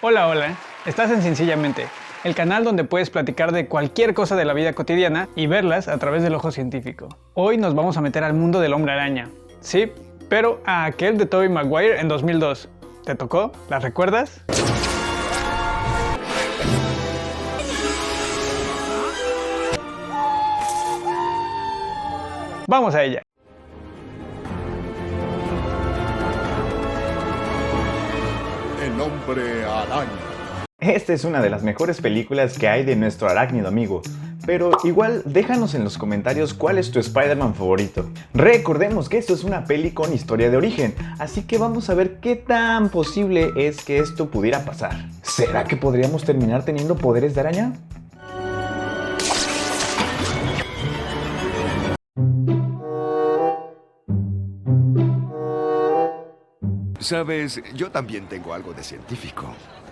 Hola, hola, estás en Sencillamente, el canal donde puedes platicar de cualquier cosa de la vida cotidiana y verlas a través del ojo científico. Hoy nos vamos a meter al mundo del Hombre Araña. Sí, pero a aquel de Tobey Maguire en 2002. ¿Te tocó? ¿La recuerdas? Vamos a ella. El Hombre Araña. Esta es una de las mejores películas que hay de nuestro arácnido amigo, pero igual déjanos en los comentarios cuál es tu Spider-Man favorito. Recordemos que esto es una peli con historia de origen, así que vamos a ver qué tan posible es que esto pudiera pasar. ¿Será que podríamos terminar teniendo poderes de araña? Sabes, yo también tengo algo de científico.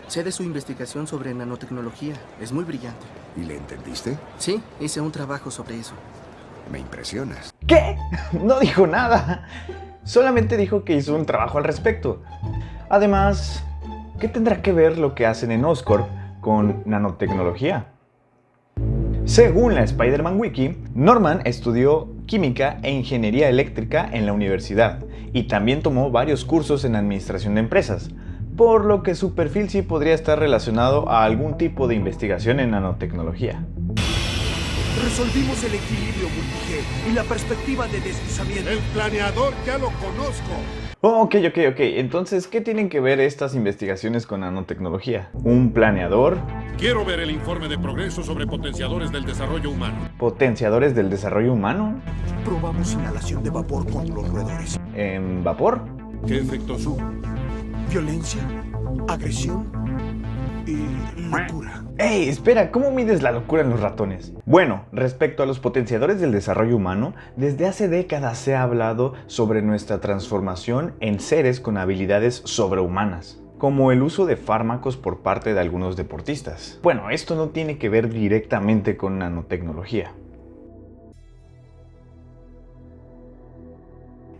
Sé de su investigación sobre nanotecnología. Es muy brillante. ¿Y le entendiste? Sí, hice un trabajo sobre eso. Me impresionas. ¿Qué? No dijo nada. Solamente dijo que hizo un trabajo al respecto. Además, ¿qué tendrá que ver lo que hacen en Oscorp con nanotecnología? Según la Spider-Man Wiki, Norman estudió química e ingeniería eléctrica en la universidad y también tomó varios cursos en administración de empresas, por lo que su perfil sí podría estar relacionado a algún tipo de investigación en nanotecnología. Resolvimos el equilibrio multigen y la perspectiva de deslizamiento. El planeador ya lo conozco. Ok. Entonces, ¿qué tienen que ver estas investigaciones con nanotecnología? ¿Un planeador? Quiero ver el informe de progreso sobre potenciadores del desarrollo humano. ¿Potenciadores del desarrollo humano? Probamos inhalación de vapor con los roedores. ¿En vapor? ¿Qué efectos hubo? Violencia, agresión y locura. ¡Ey! Espera, ¿cómo mides la locura en los ratones? Bueno, respecto a los potenciadores del desarrollo humano, desde hace décadas se ha hablado sobre nuestra transformación en seres con habilidades sobrehumanas, como el uso de fármacos por parte de algunos deportistas. Bueno, esto no tiene que ver directamente con nanotecnología.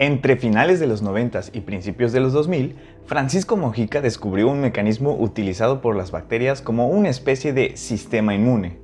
Entre finales de los 90 y principios de los 2000, Francisco Mojica descubrió un mecanismo utilizado por las bacterias como una especie de sistema inmune,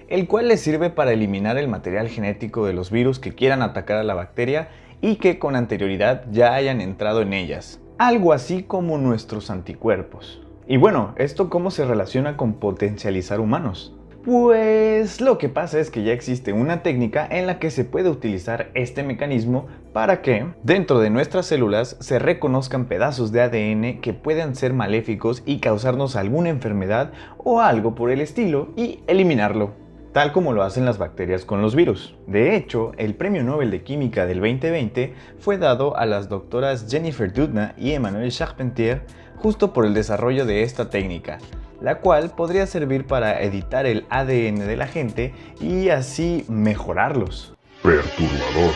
el cual les sirve para eliminar el material genético de los virus que quieran atacar a la bacteria y que con anterioridad ya hayan entrado en ellas, algo así como nuestros anticuerpos. Y bueno, ¿esto cómo se relaciona con potencializar humanos? Pues lo que pasa es que ya existe una técnica en la que se puede utilizar este mecanismo para que dentro de nuestras células se reconozcan pedazos de ADN que puedan ser maléficos y causarnos alguna enfermedad o algo por el estilo y eliminarlo, tal como lo hacen las bacterias con los virus. De hecho, el Premio Nobel de Química del 2020 fue dado a las doctoras Jennifer Doudna y Emmanuelle Charpentier justo por el desarrollo de esta técnica, la cual podría servir para editar el ADN de la gente y así mejorarlos. Perturbador,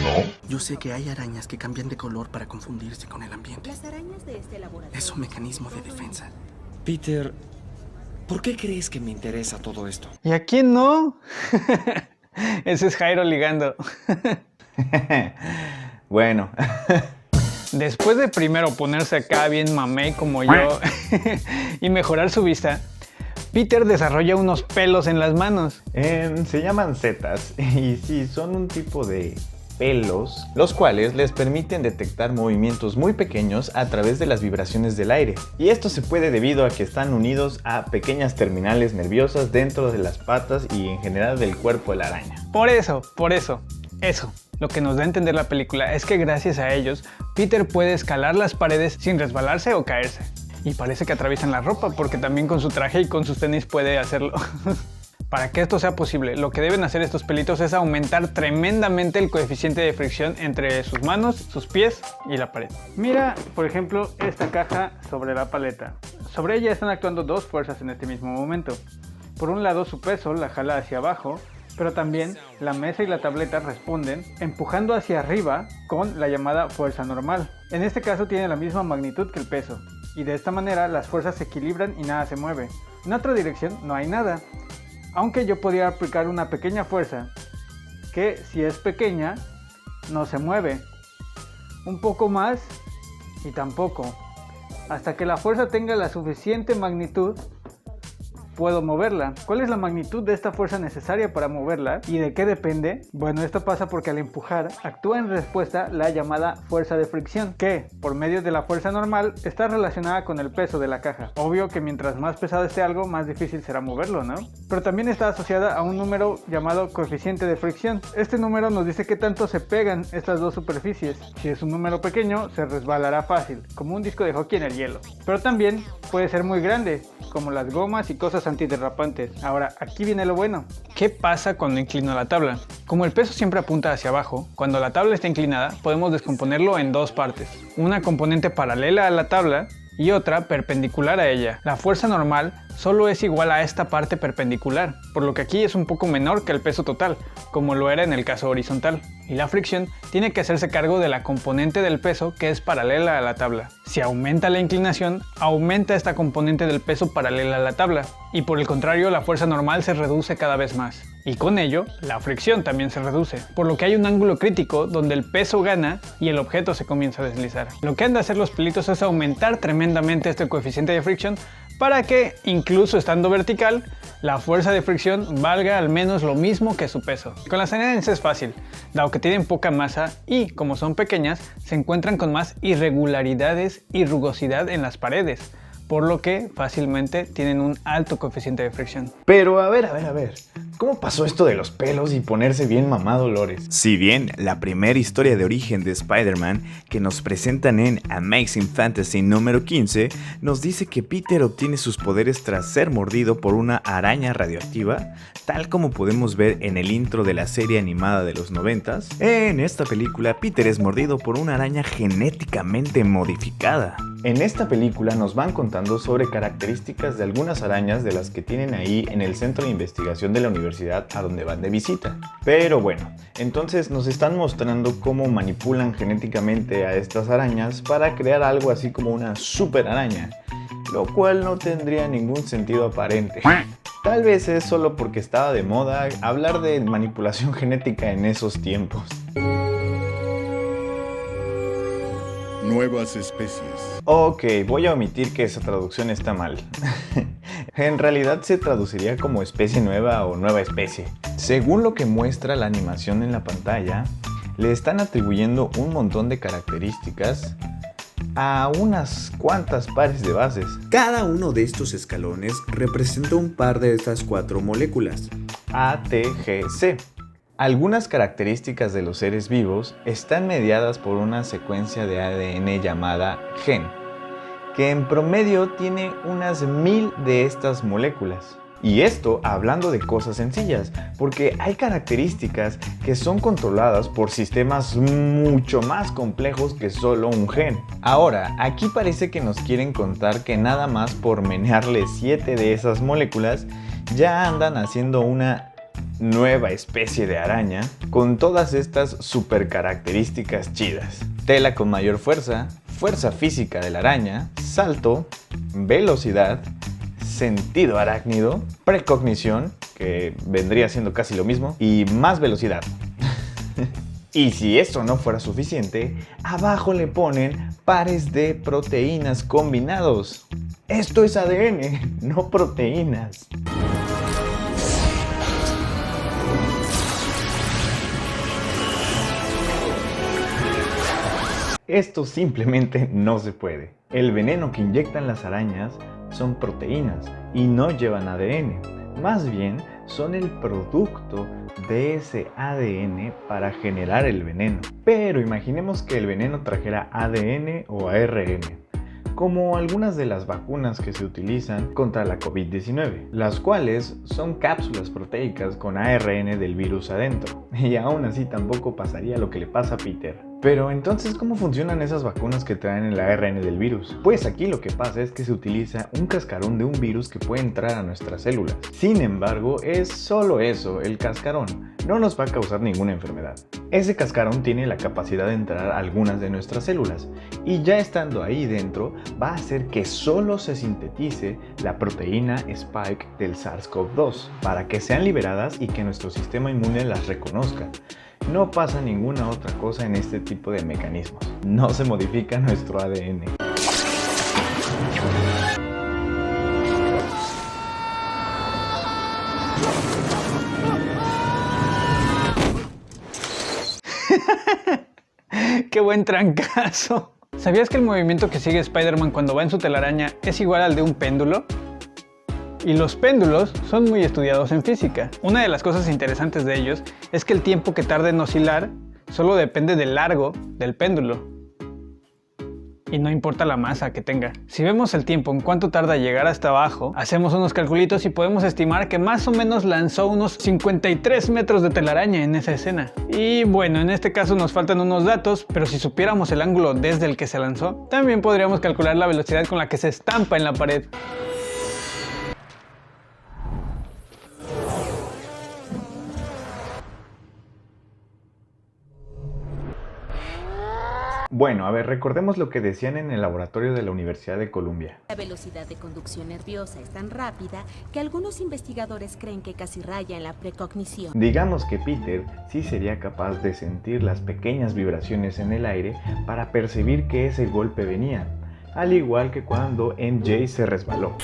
¿no? Yo sé que hay arañas que cambian de color para confundirse con el ambiente. Las arañas de este laboratorio Es un mecanismo de defensa. Peter, ¿por qué crees que me interesa todo esto? ¿Y a quién no? Ese es Jairo ligando. Bueno. Después de primero ponerse acá bien mamey como yo y mejorar su vista, Peter desarrolla unos pelos en las manos. Se llaman setas y sí, son un tipo de pelos, los cuales les permiten detectar movimientos muy pequeños a través de las vibraciones del aire. Y esto se puede debido a que están unidos a pequeñas terminales nerviosas dentro de las patas y en general del cuerpo de la araña. Por eso. Lo que nos da a entender la película es que gracias a ellos, Peter puede escalar las paredes sin resbalarse o caerse. Y parece que atraviesan la ropa porque también con su traje y con sus tenis puede hacerlo. Para que esto sea posible, lo que deben hacer estos pelitos es aumentar tremendamente el coeficiente de fricción entre sus manos, sus pies y la pared. Mira, por ejemplo, esta caja sobre la paleta. Sobre ella están actuando dos fuerzas en este mismo momento. Por un lado, su peso la jala hacia abajo, pero también la mesa y la tableta responden empujando hacia arriba con la llamada fuerza normal. En este caso tiene la misma magnitud que el peso, y de esta manera las fuerzas se equilibran y nada se mueve. En otra dirección no hay nada, aunque yo podría aplicar una pequeña fuerza, que si es pequeña, no se mueve. Un poco más y tampoco. Hasta que la fuerza tenga la suficiente magnitud, puedo moverla. ¿Cuál es la magnitud de esta fuerza necesaria para moverla y de qué depende? Bueno, esto pasa porque al empujar actúa en respuesta la llamada fuerza de fricción, que por medio de la fuerza normal está relacionada con el peso de la caja. Obvio que mientras más pesado esté algo, más difícil será moverlo, ¿no? Pero también está asociada a un número llamado coeficiente de fricción. Este número nos dice qué tanto se pegan estas dos superficies. Si es un número pequeño, se resbalará fácil, como un disco de hockey en el hielo. Pero también puede ser muy grande, como las gomas y cosas antiderrapantes. Ahora, aquí viene lo bueno. ¿Qué pasa cuando inclino la tabla? Como el peso siempre apunta hacia abajo, cuando la tabla está inclinada, podemos descomponerlo en dos partes. Una componente paralela a la tabla y otra perpendicular a ella. La fuerza normal solo es igual a esta parte perpendicular, por lo que aquí es un poco menor que el peso total, como lo era en el caso horizontal. Y la fricción tiene que hacerse cargo de la componente del peso que es paralela a la tabla. Si aumenta la inclinación, aumenta esta componente del peso paralela a la tabla, y por el contrario la fuerza normal se reduce cada vez más. Y con ello, la fricción también se reduce, por lo que hay un ángulo crítico donde el peso gana y el objeto se comienza a deslizar. Lo que han de hacer los pelitos es aumentar tremendamente este coeficiente de fricción para que, incluso estando vertical, la fuerza de fricción valga al menos lo mismo que su peso. Con las arañas es fácil, dado que tienen poca masa y, como son pequeñas, se encuentran con más irregularidades y rugosidad en las paredes, por lo que fácilmente tienen un alto coeficiente de fricción. Pero a ver, ¿cómo pasó esto de los pelos y ponerse bien mamado Lores? Si bien la primera historia de origen de Spider-Man que nos presentan en Amazing Fantasy número 15 nos dice que Peter obtiene sus poderes tras ser mordido por una araña radioactiva, tal como podemos ver en el intro de la serie animada de los 90s, en esta película Peter es mordido por una araña genéticamente modificada. En esta película nos van contando sobre características de algunas arañas de las que tienen ahí en el centro de investigación de la universidad a donde van de visita. Pero bueno, entonces nos están mostrando cómo manipulan genéticamente a estas arañas para crear algo así como una super araña, lo cual no tendría ningún sentido aparente. Tal vez es solo porque estaba de moda hablar de manipulación genética en esos tiempos. Nuevas especies. Ok, voy a omitir que esa traducción está mal. En realidad se traduciría como especie nueva o nueva especie. Según lo que muestra la animación en la pantalla, le están atribuyendo un montón de características a unas cuantas pares de bases. Cada uno de estos escalones representa un par de estas 4 moléculas. A, T, G, C. Algunas características de los seres vivos están mediadas por una secuencia de ADN llamada gen, que en promedio tiene unas 1000 de estas moléculas. Y esto hablando de cosas sencillas, porque hay características que son controladas por sistemas mucho más complejos que solo un gen. Ahora, aquí parece que nos quieren contar que nada más por menearle 7 de esas moléculas, ya andan haciendo una nueva especie de araña con todas estas super características chidas. Tela con mayor fuerza, fuerza física de la araña, salto, velocidad, sentido arácnido, precognición, que vendría siendo casi lo mismo, y más velocidad. Y si eso no fuera suficiente, abajo le ponen pares de proteínas combinados. Esto es ADN, no proteínas. Esto simplemente no se puede. El veneno que inyectan las arañas son proteínas y no llevan ADN. Más bien son el producto de ese ADN para generar el veneno. Pero imaginemos que el veneno trajera ADN o ARN, como algunas de las vacunas que se utilizan contra la COVID-19, las cuales son cápsulas proteicas con ARN del virus adentro. Y aún así tampoco pasaría lo que le pasa a Peter. Pero entonces, ¿cómo funcionan esas vacunas que traen el ARN del virus? Pues aquí lo que pasa es que se utiliza un cascarón de un virus que puede entrar a nuestras células. Sin embargo, es solo eso, el cascarón. No nos va a causar ninguna enfermedad. Ese cascarón tiene la capacidad de entrar a algunas de nuestras células y ya estando ahí dentro va a hacer que solo se sintetice la proteína Spike del SARS-CoV-2 para que sean liberadas y que nuestro sistema inmune las reconozca. No pasa ninguna otra cosa en este tipo de mecanismos. No se modifica nuestro ADN. ¡Qué buen trancazo! ¿Sabías que el movimiento que sigue Spider-Man cuando va en su telaraña es igual al de un péndulo? Y los péndulos son muy estudiados en física. Una de las cosas interesantes de ellos es que el tiempo que tarda en oscilar solo depende del largo del péndulo. Y no importa la masa que tenga. Si vemos el tiempo en cuánto tarda llegar hasta abajo, hacemos unos calculitos y podemos estimar que más o menos lanzó unos 53 metros de telaraña en esa escena. Y bueno, en este caso nos faltan unos datos, pero si supiéramos el ángulo desde el que se lanzó, también podríamos calcular la velocidad con la que se estampa en la pared. Bueno, a ver, recordemos lo que decían en el laboratorio de la Universidad de Columbia. La velocidad de conducción nerviosa es tan rápida que algunos investigadores creen que casi raya en la precognición. Digamos que Peter sí sería capaz de sentir las pequeñas vibraciones en el aire para percibir que ese golpe venía, al igual que cuando MJ se resbaló.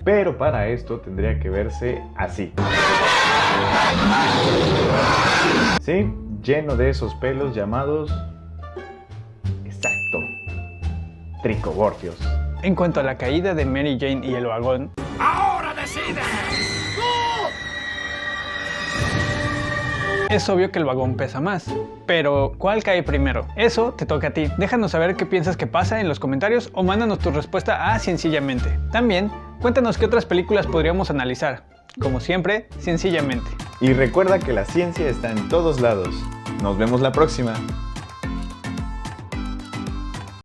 Pero para esto tendría que verse así. Sí, lleno de esos pelos llamados... exacto, tricobortios. En cuanto a la caída de Mary Jane y el vagón... ¡Ahora decide! Es obvio que el vagón pesa más. Pero, ¿cuál cae primero? Eso te toca a ti. Déjanos saber qué piensas que pasa en los comentarios o mándanos tu respuesta a Sencillamente. También, cuéntanos qué otras películas podríamos analizar. Como siempre, sencillamente. Y recuerda que la ciencia está en todos lados. Nos vemos la próxima.